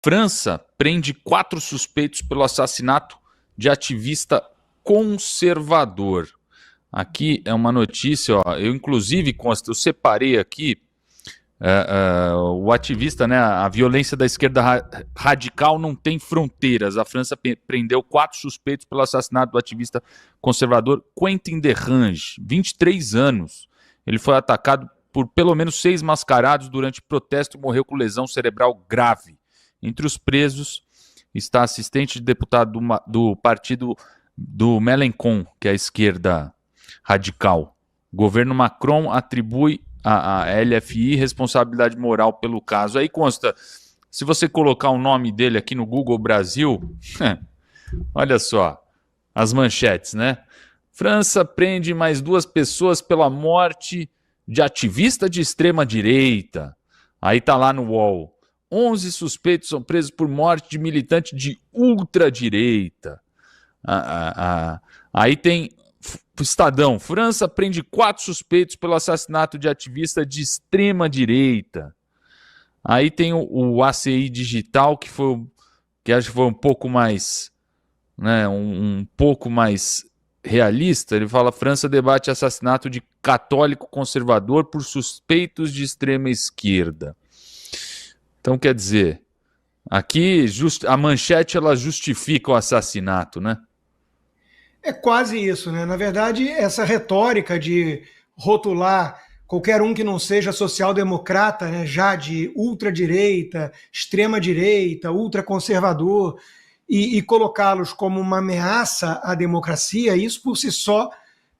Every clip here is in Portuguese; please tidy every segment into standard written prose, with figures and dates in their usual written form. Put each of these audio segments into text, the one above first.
França prende 4 suspeitos pelo assassinato de ativista conservador. Aqui é uma notícia, ó, eu inclusive, Consta, eu separei aqui o ativista, né, a violência da esquerda radical não tem fronteiras. A França prendeu 4 suspeitos pelo assassinato do ativista conservador Quentin Derange, 23 anos. Ele foi atacado por pelo menos 6 mascarados durante protesto e morreu com lesão cerebral grave. Entre os presos está assistente de deputado do partido do Mélenchon, que é a esquerda radical. O governo Macron atribui à LFI responsabilidade moral pelo caso. Aí consta, se você colocar o nome dele aqui no Google Brasil, olha só, as manchetes, né? França prende mais 2 pessoas pela morte de ativista de extrema direita. Aí tá lá no UOL. 11 suspeitos são presos por morte de militante de ultradireita. Aí tem Estadão. França prende 4 suspeitos pelo assassinato de ativista de extrema direita. Aí tem o ACI Digital, que acho que foi um pouco mais, né, um pouco mais realista. Ele fala: França debate assassinato de católico conservador por suspeitos de extrema esquerda. Então, quer dizer, aqui a manchete ela justifica o assassinato, né? É quase isso, né? Na verdade, essa retórica de rotular qualquer um que não seja social-democrata, né, já de ultradireita, extrema-direita, ultraconservador, e colocá-los como uma ameaça à democracia, isso por si só,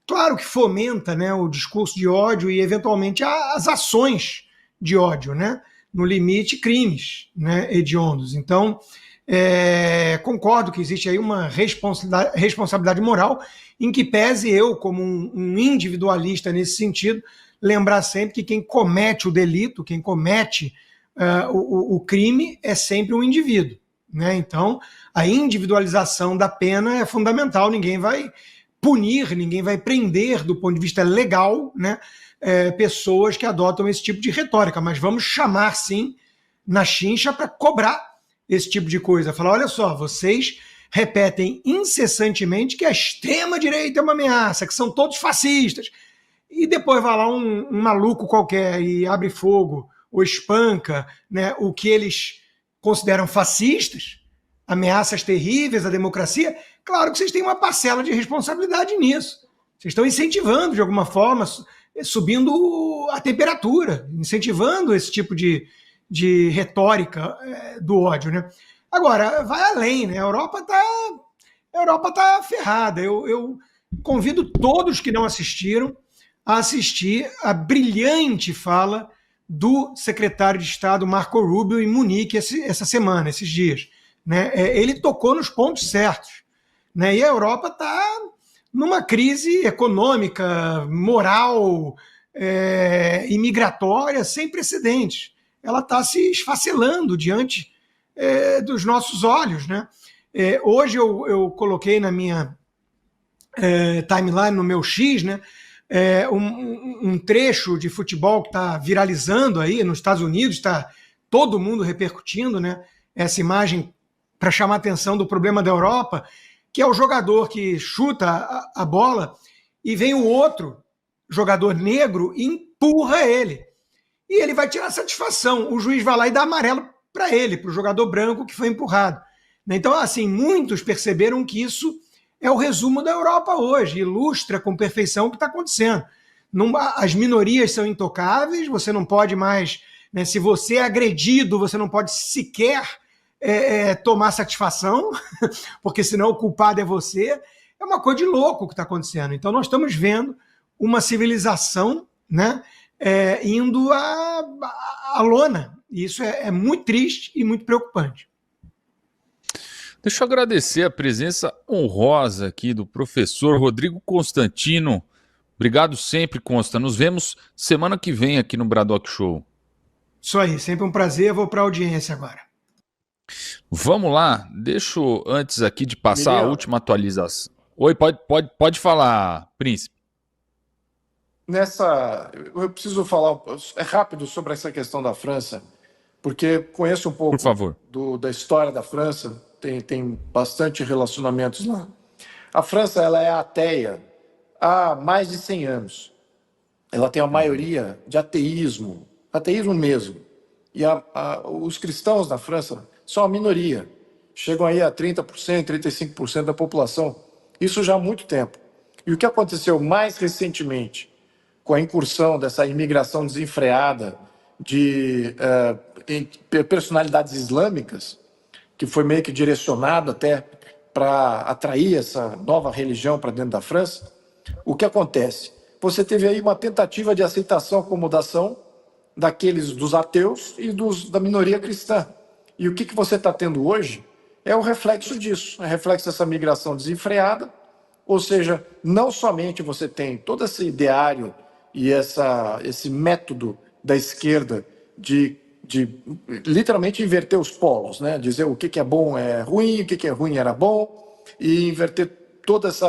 claro que fomenta, né, o discurso de ódio e, eventualmente, as ações de ódio, né? No limite, crimes, né, hediondos. Então, concordo que existe aí uma responsabilidade moral, em que pese eu, como um individualista nesse sentido, lembrar sempre que quem comete o delito, quem comete o crime é sempre um indivíduo, né? Então, a individualização da pena é fundamental, ninguém vai punir, ninguém vai prender do ponto de vista legal, né, pessoas que adotam esse tipo de retórica, mas vamos chamar sim na chincha para cobrar esse tipo de coisa, falar: olha só, vocês repetem incessantemente que a extrema-direita é uma ameaça, que são todos fascistas, e depois vai lá um maluco qualquer e abre fogo ou espanca, né, o que eles consideram fascistas, ameaças terríveis à democracia. Claro que vocês têm uma parcela de responsabilidade nisso. Vocês estão incentivando, de alguma forma, subindo a temperatura, incentivando esse tipo de retórica do ódio, né? Agora, vai além, né? A Europa tá ferrada. Eu convido todos que não assistiram a assistir a brilhante fala do secretário de Estado Marco Rubio em Munique essa semana, esses dias, né? Ele tocou nos pontos certos, né? E a Europa está numa crise econômica, moral, e migratória sem precedentes. Ela está se esfacelando diante dos nossos olhos, né? Hoje eu coloquei na minha timeline, no meu X, né, um trecho de futebol que está viralizando aí nos Estados Unidos, está todo mundo repercutindo, né, essa imagem para chamar a atenção do problema da Europa, que é o jogador que chuta a bola e vem o outro jogador negro e empurra ele. E ele vai tirar satisfação. O juiz vai lá e dá amarelo para ele, para o jogador branco que foi empurrado. Então, assim, muitos perceberam que isso é o resumo da Europa hoje, ilustra com perfeição o que está acontecendo. As minorias são intocáveis, você não pode mais, né, se você é agredido, você não pode sequer tomar satisfação, porque senão o culpado é você. É uma coisa de louco o que está acontecendo. Então, nós estamos vendo uma civilização, né, indo à lona. E isso é muito triste e muito preocupante. Deixa eu agradecer a presença honrosa aqui do professor Rodrigo Constantino. Obrigado sempre, Consta. Nos vemos semana que vem aqui no Bradock Show. Isso aí, sempre um prazer. Vou para a audiência agora. Vamos lá. Deixa eu, antes aqui de passar a última atualização. Oi, pode falar, Príncipe. Eu preciso falar rápido sobre essa questão da França, porque conheço um Por pouco favor. da história da França, tem bastante relacionamentos lá. A França, ela é ateia há mais de 100 anos. Ela tem a maioria de ateísmo, ateísmo mesmo. E os cristãos na França são a minoria. Chegam aí a 30%, 35% da população. Isso já há muito tempo. E o que aconteceu mais recentemente, com a incursão dessa imigração desenfreada de personalidades islâmicas, que foi meio que direcionado até para atrair essa nova religião para dentro da França, o que acontece? Você teve aí uma tentativa de aceitação, acomodação dos ateus e da minoria cristã. E o que você está tendo hoje é o reflexo disso, é o reflexo dessa migração desenfreada, ou seja, não somente você tem todo esse ideário e esse método da esquerda de literalmente inverter os polos, né? Dizer o que é bom é ruim, o que é ruim era bom, e inverter todas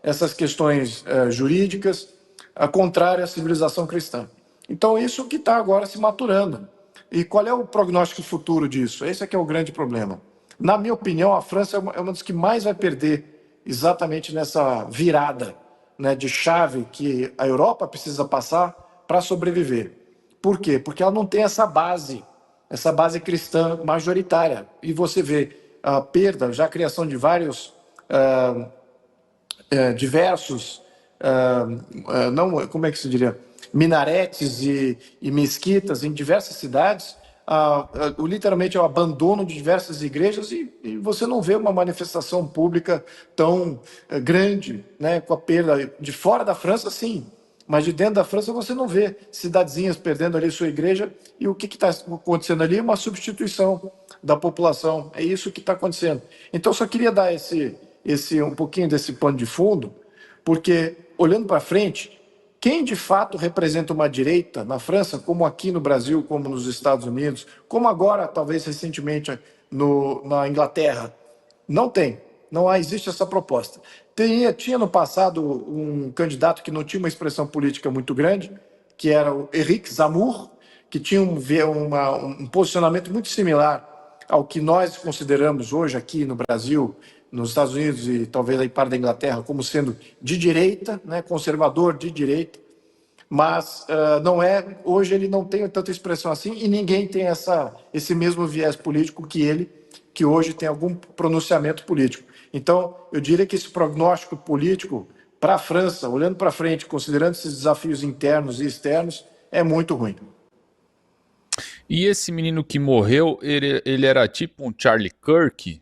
essas questões jurídicas, a contrária à civilização cristã. Então, isso que está agora se maturando. E qual é o prognóstico futuro disso? Esse é que é o grande problema. Na minha opinião, a França é uma das que mais vai perder exatamente nessa virada, né, de chave que a Europa precisa passar para sobreviver. Por quê? Porque ela não tem essa base cristã majoritária. E você vê a perda, já a criação de vários diversos, não, como é que se diria, minaretes e mesquitas em diversas cidades, literalmente o abandono de diversas igrejas e você não vê uma manifestação pública tão grande, né, com a perda de fora da França, sim, mas de dentro da França você não vê cidadezinhas perdendo ali sua igreja. E o que está acontecendo ali? Uma substituição da população. É isso que está acontecendo. Então, eu só queria dar um pouquinho desse pano de fundo, porque, olhando para frente, quem de fato representa uma direita na França, como aqui no Brasil, como nos Estados Unidos, como agora, talvez recentemente, na Inglaterra, não existe essa proposta. Tinha no passado um candidato que não tinha uma expressão política muito grande, que era o Éric Zemmour, que tinha um posicionamento muito similar ao que nós consideramos hoje aqui no Brasil, nos Estados Unidos e talvez aí parte da Inglaterra, como sendo de direita, né, conservador de direita, mas hoje ele não tem tanta expressão assim e ninguém tem esse mesmo viés político que hoje tem algum pronunciamento político. Então, eu diria que esse prognóstico político para a França, olhando para frente, considerando esses desafios internos e externos, é muito ruim. E esse menino que morreu, ele era tipo um Charlie Kirk?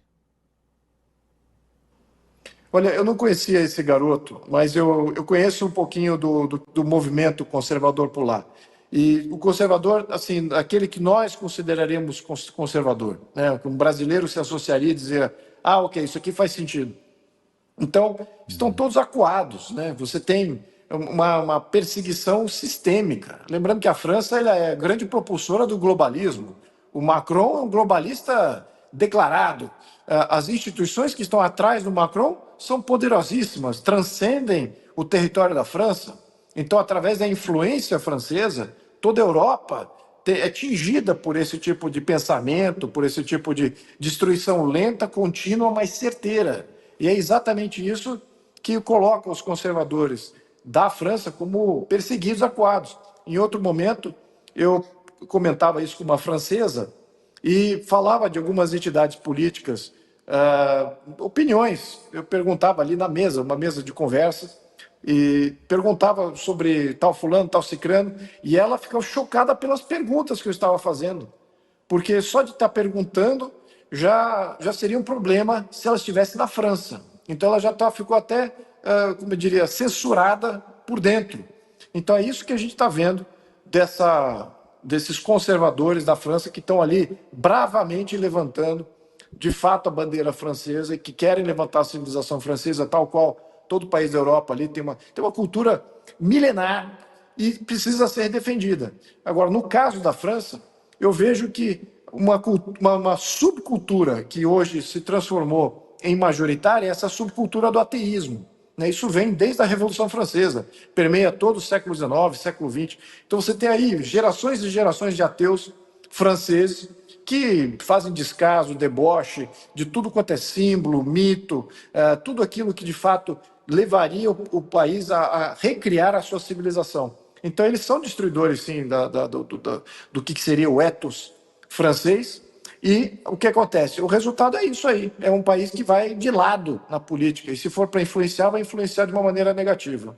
Olha, eu não conhecia esse garoto, mas eu conheço um pouquinho do movimento conservador por lá. E o conservador, assim, aquele que nós consideraríamos conservador, né? Um brasileiro se associaria e dizer, ok, isso aqui faz sentido. Então, estão todos acuados, né? Você tem uma perseguição sistêmica. Lembrando que a França ela é grande propulsora do globalismo. O Macron é um globalista declarado. As instituições que estão atrás do Macron são poderosíssimas, transcendem o território da França. Então, através da influência francesa, toda a Europa é tingida por esse tipo de pensamento, por esse tipo de destruição lenta, contínua, mas certeira. E é exatamente isso que coloca os conservadores da França como perseguidos, acuados. Em outro momento, eu comentava isso com uma francesa e falava de algumas entidades políticas, opiniões. Eu perguntava ali na mesa, uma mesa de conversa, e perguntava sobre tal fulano, tal cicrano, e ela ficou chocada pelas perguntas que eu estava fazendo, porque só de estar perguntando já seria um problema se ela estivesse na França. Então ela já ficou até, como eu diria, censurada por dentro. Então é isso que a gente está vendo desses conservadores da França que estão ali bravamente levantando, de fato, a bandeira francesa e que querem levantar a civilização francesa, tal qual todo país da Europa ali tem uma cultura milenar e precisa ser defendida. Agora, no caso da França, eu vejo que uma subcultura que hoje se transformou em majoritária é essa subcultura do ateísmo. Isso vem desde a Revolução Francesa, permeia todo o século XIX, século XX. Então você tem aí gerações e gerações de ateus franceses, que fazem descaso, deboche de tudo quanto é símbolo, mito, tudo aquilo que de fato levaria o país a recriar a sua civilização. Então eles são destruidores, sim, do que seria o ethos francês. E o que acontece? O resultado é isso aí. É um país que vai de lado na política. E se for para influenciar, vai influenciar de uma maneira negativa.